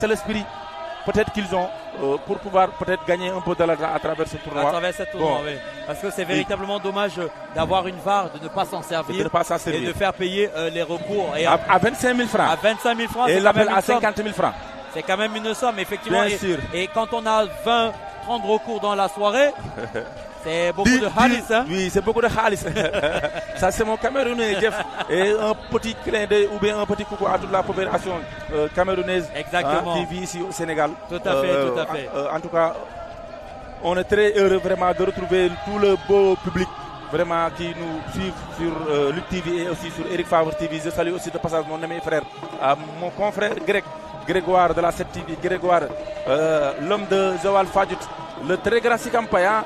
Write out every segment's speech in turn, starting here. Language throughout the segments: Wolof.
C'est l'esprit peut-être qu'ils ont pour pouvoir peut-être gagner un peu de l'argent à travers ce tournoi. À travers ce tournoi, oui. Parce que c'est véritablement dommage d'avoir une VAR, de ne pas s'en servir, et de faire payer les recours. Et à 25 000 francs. À 25 000 francs. Et l'appel à 50 000 francs. C'est quand même une somme, effectivement. Bien sûr. Et quand on a 20, 30 recours dans la soirée, c'est beaucoup de halis. Hein? Oui, c'est beaucoup de halis. Ça, c'est mon Camerounais, Jeff. Et un petit clin d'œil ou bien un petit coucou à toute la population camerounaise qui vit ici au Sénégal. Tout à fait, tout à fait. En tout cas, on est très heureux vraiment de retrouver tout le beau public vraiment qui nous suit sur Lutte TV et aussi sur Eric Favre TV. Je salue aussi de passage mon ami et frère, mon confrère Grégoire de la 7TV, Grégoire, l'homme de Joal Fadjout, le très grand Sikampaya,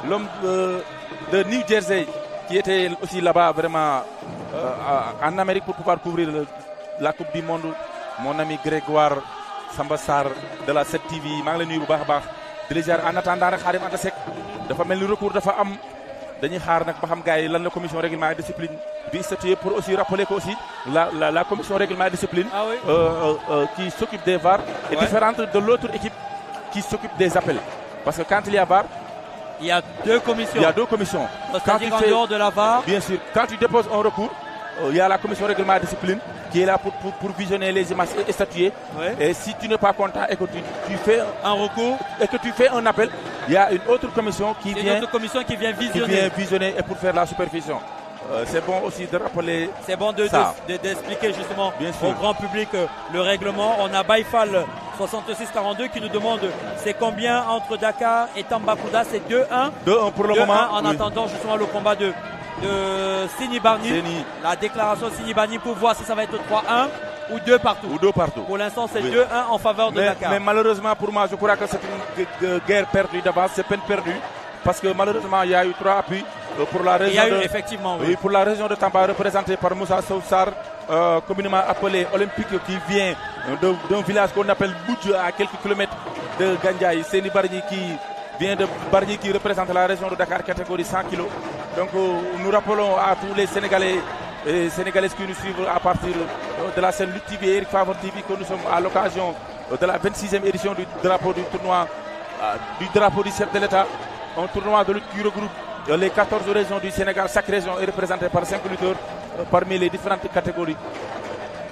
l'homme de New Jersey qui était aussi là-bas vraiment en Amérique pour pouvoir couvrir la Coupe du Monde. Mon ami Grégoire Sambassar de la 7TV, maa ngi lay nuyu bu baax a baax di la ziar en attendant rek Khadim Anta Seck dafa mel ni recours dafa am dañuy xaar nag ba xam gars yi lan la commission règlement et discipline di statuer pour aussi rappeler que aussi la commission règlement et discipline qui s'occupe des VAR est différente de l'autre équipe qui s'occupe des appels. Parce que quand il y a VAR, il y a deux commissions. Il y a deux commissions. Quand tu fais, en dehors de la VAR, bien sûr, quand tu déposes un recours, il y a la commission règlement et discipline qui est là pour visionner les images et statuer. Et si tu n'es pas content et que tu fais un recours et que tu fais un appel, il y a une autre commission qui vient visionner et pour faire la supervision. C'est bon aussi de rappeler. C'est bon d'expliquer justement au grand public le règlement. On a Baïfal 6642 qui nous demande c'est combien entre Dakar et Tambacounda. C'est 2-1. 2-1 pour le moment. En attendant justement le combat de Sini Barni. La déclaration Sini Barni pour voir si ça va être 3-1 ou 2 partout. Pour l'instant, c'est 2-1 en faveur de Dakar. Mais malheureusement pour moi, je crois que c'est une guerre perdue d'avance, c'est peine perdue. Parce que malheureusement, il y a eu 3 appuis pour la région pour la région de Tamba, représentée par Moussa Soussar, communément appelé Olympique, qui vient d'un village qu'on appelle Boudjou, à quelques kilomètres de Gandiaï. C'est Barni qui vient de Barni, qui représente la région de Dakar, catégorie 100 kg. Donc nous rappelons à tous les Sénégalais et Sénégalaises qui nous suivent à partir de la scène Lutte TV et Eric Favre TV que nous sommes à l'occasion de la 26e édition du drapeau du tournoi, du drapeau du chef de l'État. Un tournoi de lutte qui regroupe les 14 régions du Sénégal. Chaque région est représentée par 5 lutteurs parmi les différentes catégories.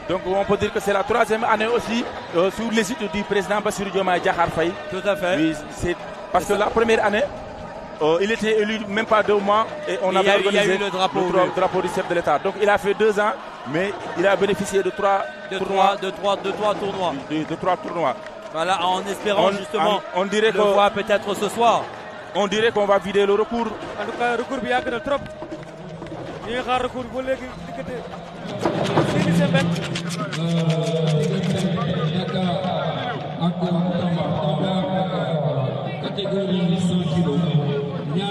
Donc on peut dire que c'est la 3e année aussi sous l'égide du président Bassirou Diomaye Diakhar Faye. Tout à fait. Oui, parce que la première année, il était élu même pas 2 mois et on avait organisé le drapeau du chef de l'État. Donc il a fait 2 ans, mais il a bénéficié de 3 tournois. De 3 tournois. De 3 tournois. Voilà, en espérant justement on dirait le voir peut-être ce soir. On dirait qu'on va vider le recours. En tout cas, le recours bien que trop. Il y a un recours pour les catégorie 100 kilos. Il y a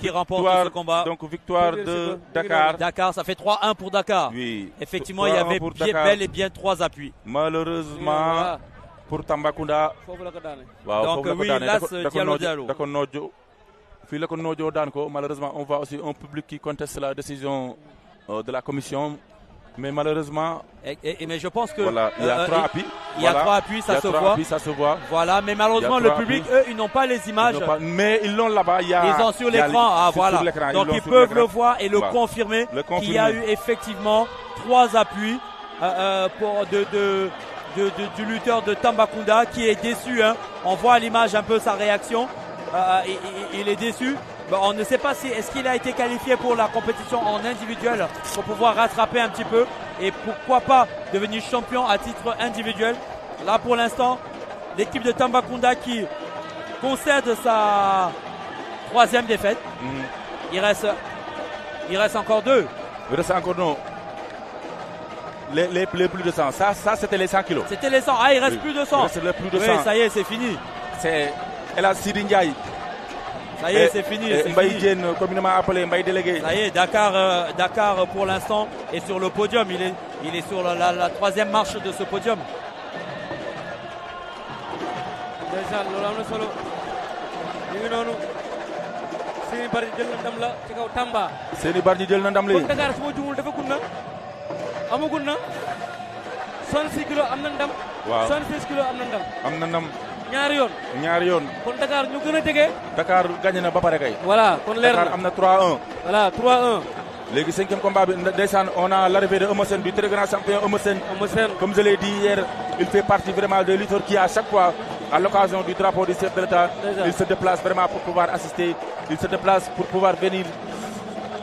qui remporte ce combat. Donc victoire de Dakar. Dakar, ça fait 3-1 pour Dakar. Oui. Effectivement, il y avait bel et bien 3 appuis. Malheureusement pour Tambacounda. Donc oui, là c'est Diallo. Malheureusement, on voit aussi un public qui conteste la décision de la commission. Mais malheureusement, mais je pense que voilà, il y a 3 appuis. Il y a 3 appuis, ça se voit. Voilà, mais malheureusement le public, eux, ils n'ont pas les images. Mais ils l'ont là-bas. Ils ont sur l'écran. Voilà. Donc ils peuvent le voir et le confirmer qu'il y a eu effectivement 3 appuis du lutteur de Tambacounda qui est déçu. Hein. On voit à l'image un peu sa réaction. Il est déçu. On ne sait pas si est-ce qu'il a été qualifié pour la compétition en individuel pour pouvoir rattraper un petit peu et pourquoi pas devenir champion à titre individuel. Là pour l'instant, l'équipe de Tambacounda qui concède sa 3e défaite. Il reste encore 2. Il reste encore non. Les plus de 100. Ça c'était les 100 kilos. C'était les 100. Ah, il reste plus de 100. Il reste les plus de 100. Oui, ça y est, c'est fini. C'est Elas Sidi Ndiaye. Ça y est, c'est fini. Mbaye Diène, communément appelé Mbaye délégué. Ça y est, Dakar pour l'instant est sur le podium. Il est sur la 3e marche de ce podium. ndeysaan loolu am na solo ñu ngi noonu Seny Bargny jël na ndam la ci kaw Tamba. Seny Bargny jël na ndam li kon Dakar su ma jumul dafa gun na amagul na 66 kilos am na ndam. waaw 76 kilos am na ndam. am na ndam ñaari yoon. kon Dakar ñu gën a jege. Dakar gagné na ba pare kay. voilà kon leer na Dakar am na 3-1. voilà 3-1. léegi 5e combat bi ndeysaan on a l'arrivée de Eumeu Sène du très grand champion Eumeu Sène. Comme je l'ai dit hier, il fait partie vraiment des lutteurs qui à chaque fois à l'occasion du drapeau du chef de l'État, il se déplace vraiment pour pouvoir assister, il se déplace pour pouvoir venir,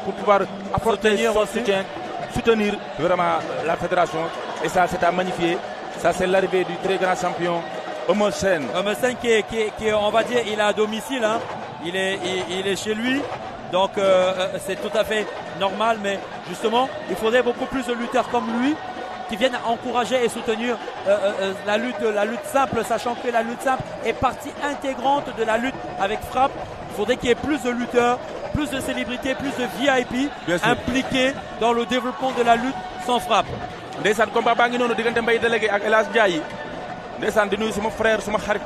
pour pouvoir apporter son soutien, soutenir vraiment la fédération. Et ça c'est à magnifier. Ça c'est l'arrivée du très grand champion Eumeu Sène. Eumeu Sène qui on va dire, il est à domicile, hein. Il est chez lui. Donc c'est tout à fait normal, mais justement, il faudrait beaucoup plus de lutteurs comme lui qui viennent encourager et soutenir la lutte simple, sachant que la lutte simple est partie intégrante de la lutte avec frappe. Il faudrait qu'il y ait plus de lutteurs, plus de célébrités, plus de VIP impliqués dans le développement de la lutte sans frappe. Ndeysaan combat baa ngi noonu diggante Mbaye Délégué ak El Hadj Ndiaye ndeysaan di nuyu suma frère suma xarit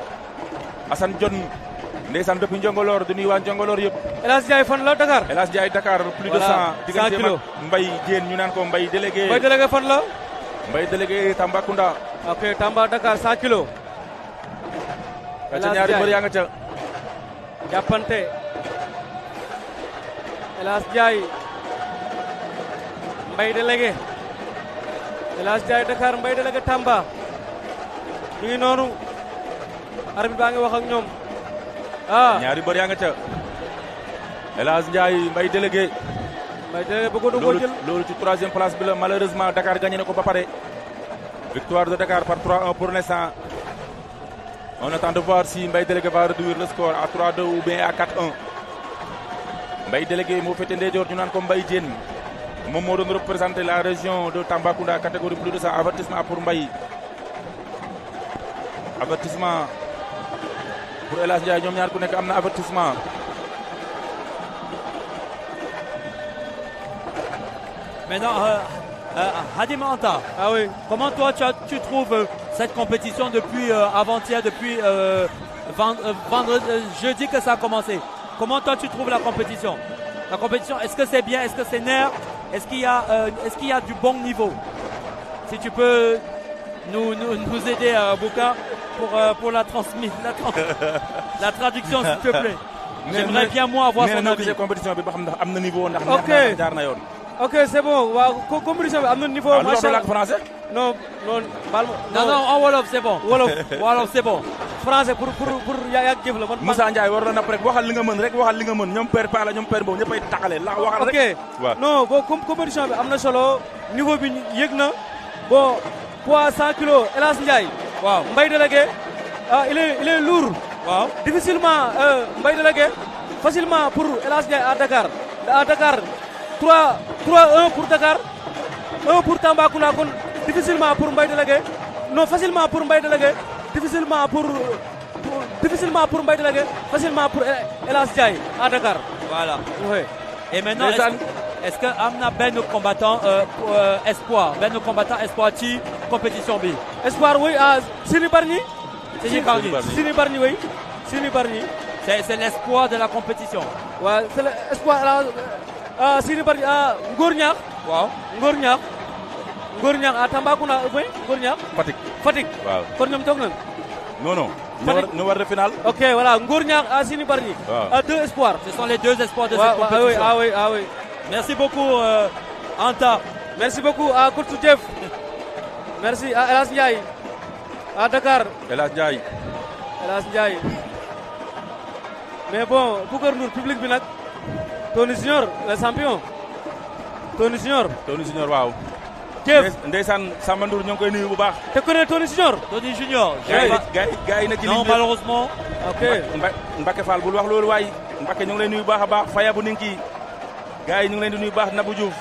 Assane Dione ndeysaan depuis Njongolor di nuyu waa Njongolor yëpp. El Hadj Ndiaye fan la Dakar. El Hadj Ndiaye Dakar plus de 100 100 kilos. Mbaye Diène ñu naan ko Mbaye Délégué. Mbaye Délégué fan la. Mbaye Délégué Tambacounda. ok Tamba Dakar 100 kilos. El Hadj ñaari mbër yaa nga ca. jàppante. El Hadj Ndiaye. Mbaye Délégué. El Hadj Ndiaye Dakar Mbaye Délégué Tamba. ñu ngi noonu. arbitre baa ngi wax ak ñoom. ñaari mbër yaa nga ca. El Hadj Ndiaye Mbaye Délégué. Mbaye Délégué bëggoon na koo jël loolu ci 3e place bi la malheureusement Dakar gagné na ko ba pare. Victoire de Dakar par 3-1 pour l'instant. On attend de voir si Mbaye Délégué va réduire le score à 3-2 ou bien à 4-1. Mbaye Délégué moo féete ndeyjoor ñu naan ko Mbaye Diène. moom moo doon représenter la région de Tambacounda catégorie plus de 100 avertissement pour Mbaye. Avertissement pour El Hadj Ndiaye ñoom ñaar ku nekk am na avertissement. Maintenant, Hadim Anta, oui. Comment toi tu trouves cette compétition depuis avant-hier, depuis vendredi, jeudi que ça a commencé? Comment toi tu trouves la compétition? La compétition, est-ce que c'est bien? Est-ce que c'est nerf? Est-ce qu'il y a du bon niveau? Si tu peux nous aider, Bouka, pour la transmission, la traduction, s'il te plaît. J'aimerais bien moi avoir son avis. compétition bi ba xam ndax am na niveau ndax jaar na yoon. ok c'est bon waaw compétition bi am na niveau. macha allah français. non en wolof c'est bon. wolof c'est bon. français pour yaa jëf la man. Moussa Ndiaye war na napp rek waxal li nga mën rek waxal li nga mën ñoom père Pala ñoom père boobu ñëppay taxalee la waxal rek. ok non bon compétition bi am na solo niveau bi yëg na bon poids 100 kilos El Hadj Ndiaye. waaw Mbaye Délégué il est lourd. waaw difficilement Mbaye Délégué facilement pour El Hadj Ndiaye à Dakar 3-1 pour Dakar 1 pour Tambacounda kon difficilement pour Mbaye Délégué non facilement pour Mbaye Délégué difficilement pour Mbaye Délégué facilement pour El Hadj Ndiaye à Dakar. Voilà. Oui. Et maintenant est-ce que am na benn combattant espoir ci compétition bi. espoir oui Seny Bargny. Seny Bargny oui Seny Bargny. C'est l'espoir de la compétition. Ouais, c'est l'espoir Seny Bargny Ngor Niakh. waaw Ngor Niakh à Tambacounda oui Ngor Niakh. Fatick. waaw kon ñoom toog nañ. non. ñu war de finale. ok voilà Ngor Niakh à Seny Bargny. waaw 2 espoirs. Ce sont les 2 espoirs de cette compétition. Ah oui. Merci beaucoup Anta. Merci beaucoup à Kourtou Jeff. Merci à El Hadj Ndiaye à Dakar. El Hadj Ndiaye. Mais bon Boucar Ndour public bi nag Tony Junior le champion. Tony Junior waaw. Jeff ndeysaan Samba Ndour ñoo ngi koy nuyu bu baax. te connais Tony Junior. gars yi na ci ligne non bi malheureusement. ok Mbacke Fall bul wax loolu waay Mbacke ñu ngi lay nuyu bu baax a baax Faya bu Ninki gars yi ñu ngi leen di nuyu bu baax Nabou Diouf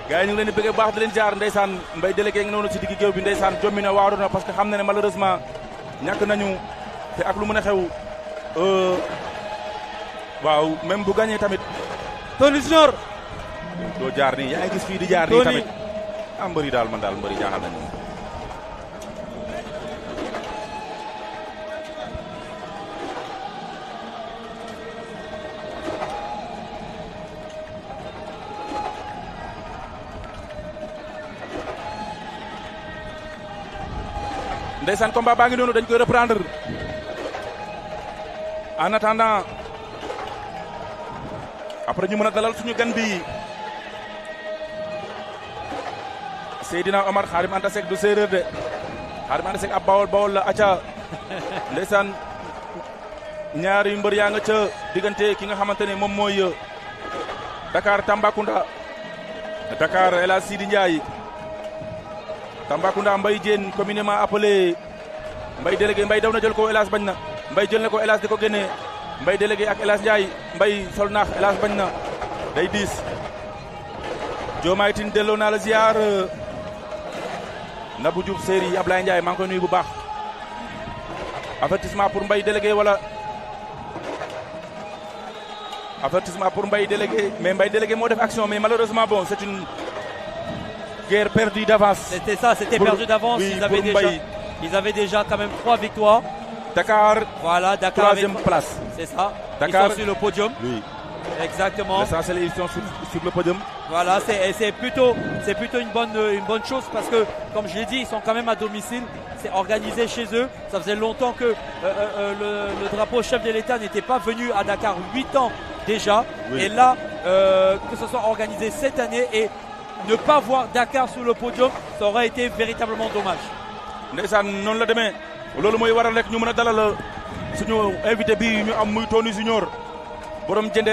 gars yi ñu ngi leen di bëgg bu baax di leen jaar ndeysaan Mbaye Délégué ngi noonu ci digg géew bi ndeysaan jommi na waaru na parce que xam na ne malheureusement ñàkk nañu te ak lu mën a xew waaw même bu gagné tamit Tony Junior. doo jaar nii yaa ngi gis fii di jaar nii tamit mbëri daal man daal mbëri jaaxal nañu ndeysaan combat baa ngi noonu dañ koy reprendre en attendant après ñu mën a dalal suñu gan bi Seydina Omar Xaadim Anta Seck du séeréer de Xaadim Anta Seck ab bawol la aca ndeysaan ñaari mbër yaa nga ca diggante ki nga xamante ne moom mooy Dakar Tambacounda Dakar El Hadj Sidi Ndiaye Tambacounda Mbaye Diène communément appelé Mbaye délégué Mbaye daw na jël ko El Hadj bañ na Mbaye jël na ko El Hadj di ko génne Mbaye délégué ak El Hadj Ndiaye Mbaye sol naax El Hadj bañ na day diis Diomaye Tine delloo naa la ziar Nabou Diouf Séri Ablaye Ndiaye maa ngi koy nuyu bu baax avertissement pour Mbaye délégué wala avertissement pour Mbaye délégué mais Mbaye délégué moo def action mais malheureusement bon c'est une guerre perdue d'avance. C'était ça, c'était perdu d'avance. Oui, ils avaient déjà quand même 3 victoires. Dakar, voilà, Dakar 3e place. C'est ça. Dakar, ils sont sur le podium. Oui. Exactement. L'essentiel, ils sont sur le podium. Voilà, c'est plutôt une bonne chose parce que, comme je l'ai dit, ils sont quand même à domicile. C'est organisé chez eux. Ça faisait longtemps que le drapeau chef de l'État n'était pas venu à Dakar, 8 ans déjà. Oui. Et là, que ce soit organisé cette année et ne pas voir Dakar sur le podium, ça aurait été véritablement dommage. Ndeysaan noonu la demee loolu mooy waral rek ñu mën a dalal suñu invité bi ñu am muy Tony Junior borom jëndee